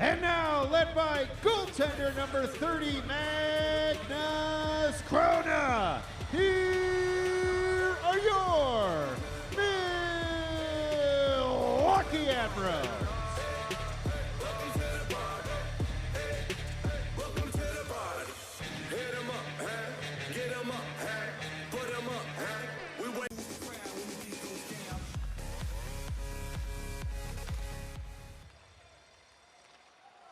And now, led by goaltender number 30, Magnus Krona, here are your Milwaukee Admirals.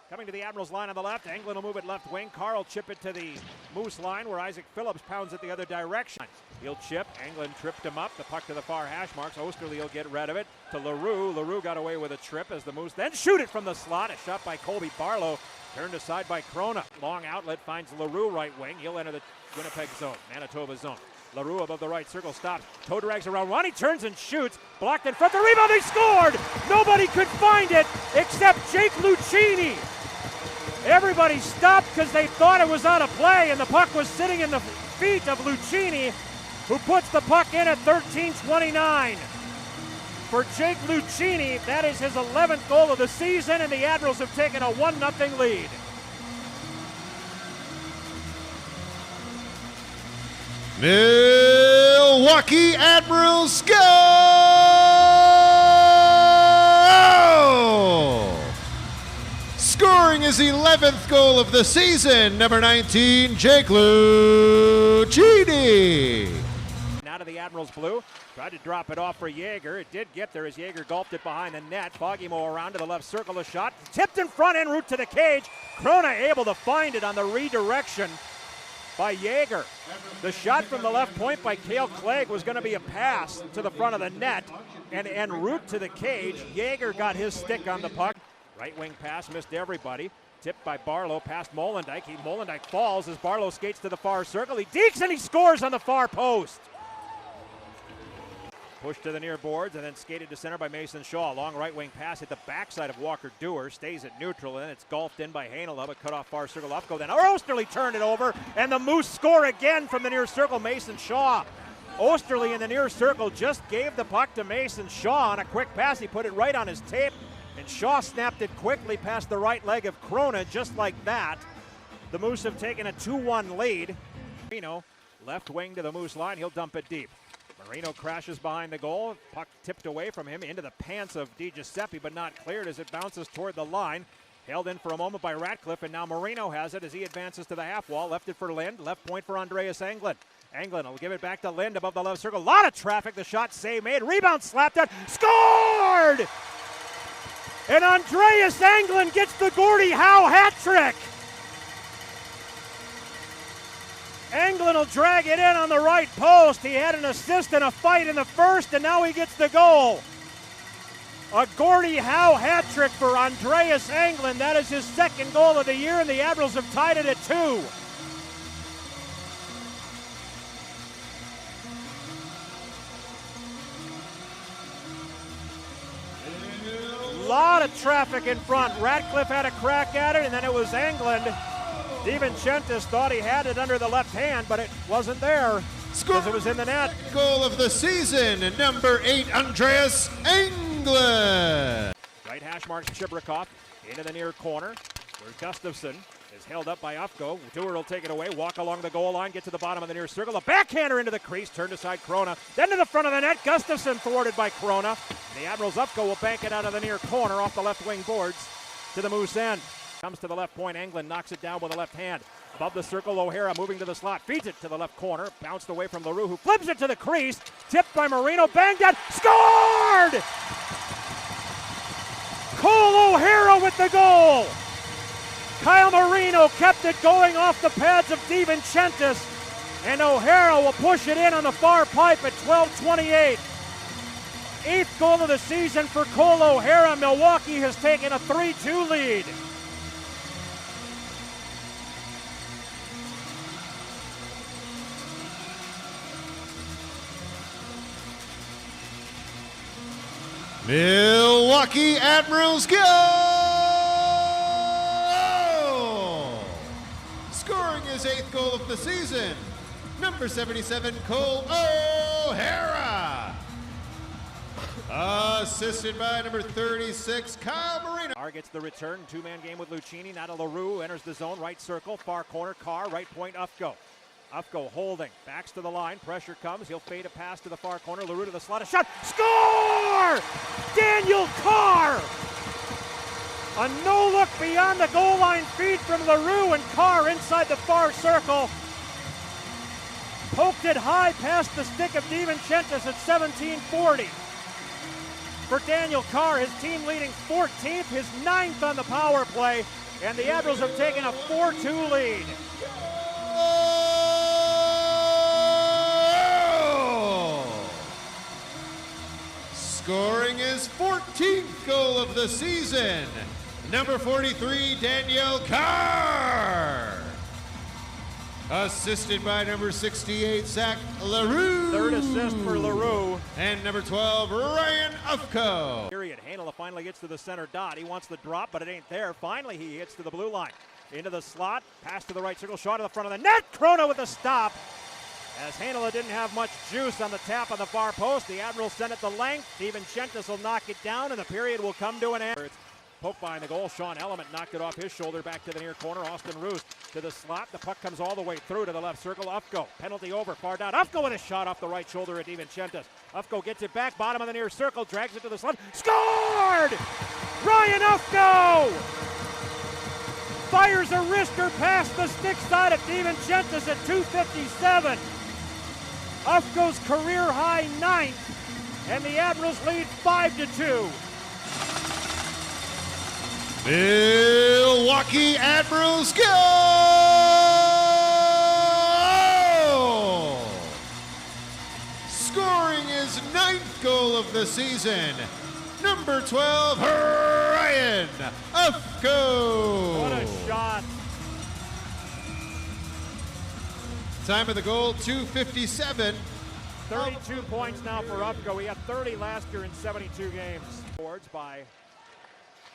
Coming to the Admirals line on the left, Angland will move it left wing. Carl chip it to the Moose line where Isaac Phillips pounds it the other direction. He'll chip, Angland tripped him up, the puck to the far hash marks. Osterley will get rid of it to LaRue. LaRue got away with a trip as the Moose then shoot it from the slot. A shot by Colby Barlow, turned aside by Krona. Long outlet finds LaRue right wing. He'll enter the Winnipeg zone, Manitoba zone. LaRue above the right circle, stops, toe drags around Ronnie, turns and shoots, blocked in front, the rebound, they scored! Nobody could find it except Jake Lucchini. Everybody stopped because they thought it was out of play, and the puck was sitting in the feet of Lucchini, who puts the puck in at 13:29. For Jake Lucchini, that is his 11th goal of the season, and the Admirals have taken a 1-0 lead. Milwaukee Admirals go! Scoring his 11th goal of the season, number 19, Jake Lucchini. Now to the Admirals blue, tried to drop it off for Yager. It did get there as Yager gulped it behind the net. Foggymo around to the left circle, a shot, tipped in front en route to the cage. Krona able to find it on the redirection by Yager. The shot from the left point by Cale Clegg was going to be a pass to the front of the net and en route to the cage. Yager got his stick on the puck. Right wing pass missed everybody. Tipped by Barlow past Molendijk. Molendijk falls as Barlow skates to the far circle. He dekes and he scores on the far post. Pushed to the near boards and then skated to center by Mason Shaw. Long right wing pass at the backside of Walker Dewar. Stays at neutral and then it's golfed in by Hainala, but cut off far circle. Upgo then. Osterley turned it over and the Moose score again from the near circle. Mason Shaw. Osterley in the near circle just gave the puck to Mason Shaw on a quick pass. He put it right on his tape. And Shaw snapped it quickly past the right leg of Krona, just like that. The Moose have taken a 2-1 lead. Marino, left wing to the Moose line, he'll dump it deep. Marino crashes behind the goal, puck tipped away from him into the pants of Di Giuseppe, but not cleared as it bounces toward the line. Held in for a moment by Ratcliffe, and now Marino has it as he advances to the half wall. Left it for Lind, left point for Andreas Angland. Angland will give it back to Lind above the left circle. A lot of traffic, the shot save made, rebound slapped at, scored! And Andreas Angland gets the Gordie Howe hat trick. Angland will drag it in on the right post. He had an assist and a fight in the first, and now he gets the goal. A Gordie Howe hat trick for Andreas Angland. That is his second goal of the year, and the Admirals have tied it at 2. Lot of traffic in front. Ratcliffe had a crack at it, and then it was Angland. DiVincentis thought he had it under the left hand, but it wasn't there because it was in the net. Goal of the season, number 8, Andreas Angland. Right hash marks Chibrikov into the near corner where Gustafsson is held up by Ufko. Dewar will take it away, walk along the goal line, get to the bottom of the near circle. A backhander into the crease, turned aside Krona. Then to the front of the net, Gustafsson thwarted by Krona. The Admirals Ufko will bank it out of the near corner off the left wing boards to the Moose end. Comes to the left point, Angland knocks it down with the left hand. Above the circle, O'Hara moving to the slot, feeds it to the left corner, bounced away from LaRue, who flips it to the crease, tipped by Marino, banged out, scored! Cole O'Hara with the goal! Kyle Marino kept it going off the pads of DiVincentis, and O'Hara will push it in on the far pipe at 12:28. 8th goal of the season for Cole O'Hara. Milwaukee has taken a 3-2 lead. Milwaukee Admirals go! Scoring his 8th goal of the season, number 77, Cole O'Hara. Assisted by number 36, Kyle Marino. Carr gets the return, two-man game with Lucchini. Now to LaRue, enters the zone, right circle, far corner, Carr, right point, Ufko. Ufko holding, backs to the line, pressure comes, he'll fade a pass to the far corner, LaRue to the slot, a shot, score! Daniel Carr! A no-look beyond the goal line feed from LaRue, and Carr inside the far circle. Poked it high past the stick of DiVincentis at 17:40. For Daniel Carr, his team leading 14th, his 9th on the power play, and the Admirals have taken a 4-2 lead. Scoring his 14th goal of the season, number 43, Daniel Carr. Assisted by number 68, Zach LaRue. Third assist for LaRue. And number 12, Ryan Ufko. Period. Hanela finally gets to the center dot. He wants the drop, but it ain't there. Finally, he hits to the blue line. Into the slot, pass to the right circle, shot to the front of the net. Krona with a stop. As Hanela didn't have much juice on the tap on the far post, the Admirals send it the length. DiVincentis will knock it down, and the period will come to an end. It's poked behind the goal. Sean Element knocked it off his shoulder back to the near corner. Austin Roos to the slot. The puck comes all the way through to the left circle. Ufko, penalty over, far down. Ufko with a shot off the right shoulder at DiVincentis. Ufko gets it back, bottom of the near circle, drags it to the slot. Scored! Ryan Ufko! Fires a wrister past the stick side of DiVincentis at 2:57. Ufko's career high 9th, and the Admirals lead 5-2. Milwaukee Admirals go! Scoring his 9th goal of the season, number 12, Ryan Ufko. What a shot. Time of the goal, 2:57. 32 points now for Ufko. He had 30 last year in 72 games. Boards by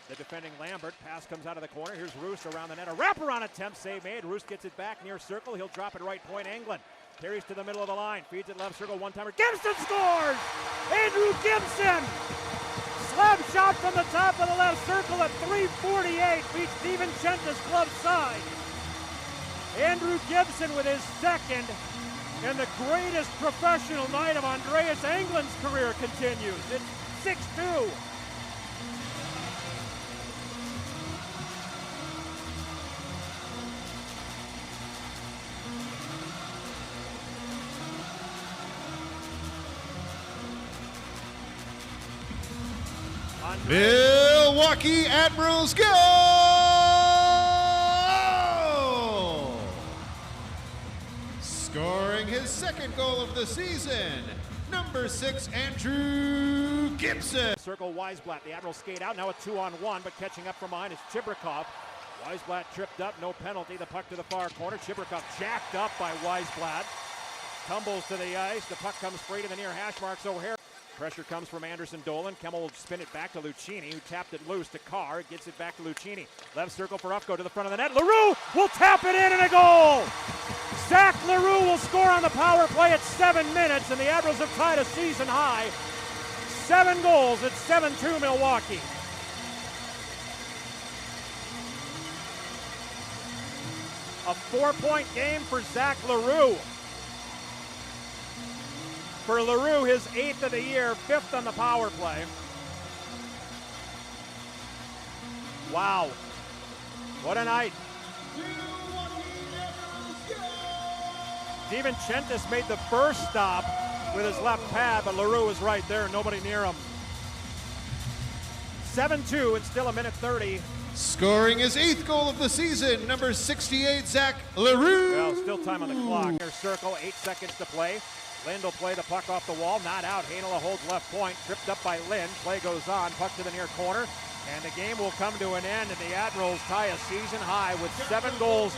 the defending Lambert. Pass comes out of the corner. Here's Roos around the net. A wraparound attempt, save made. Roos gets it back near circle. He'll drop it right point. Angland carries to the middle of the line. Feeds it left circle. One-timer. Gibson scores! Andrew Gibson! Slap shot from the top of the left circle at 3:48. Beats DiVincentis glove side. Andrew Gibson with his second, and the greatest professional night of Andreas Angland's career continues. It's 6-2. Milwaukee Admirals go! Scoring his 2nd goal of the season, number 6, Andrew Gibson. Circle Weisblatt, the Admirals skate out, now a 2-on-1, but catching up from behind is Chibrikov. Weisblatt tripped up, no penalty, the puck to the far corner. Chibrikov jacked up by Weisblatt. Tumbles to the ice, the puck comes free to the near hash marks. O'Hare. Pressure comes from Anderson Dolan. Kemmel will spin it back to Lucchini, who tapped it loose to Carr. Gets it back to Lucchini. Left circle for Ufko to the front of the net. LaRue will tap it in and a goal! Zach LaRue will score on the power play at 7 minutes, and the Admirals have tied a season high. 7 goals at 7-2 Milwaukee. A 4-point game for Zach LaRue. For LaRue, his 8th of the year, 5th on the power play. Wow. What a night. DiVincentis made the first stop with his left pad, but LaRue was right there, nobody near him. 7-2 and still a minute 30. Scoring his 8th goal of the season, number 68, Zach LaRue. Well, still time on the clock. Near circle, 8 seconds to play. Lind will play the puck off the wall, not out. Hanela holds left point, tripped up by Lind. Play goes on, puck to the near corner, and the game will come to an end, and the Admirals tie a season high with 7 goals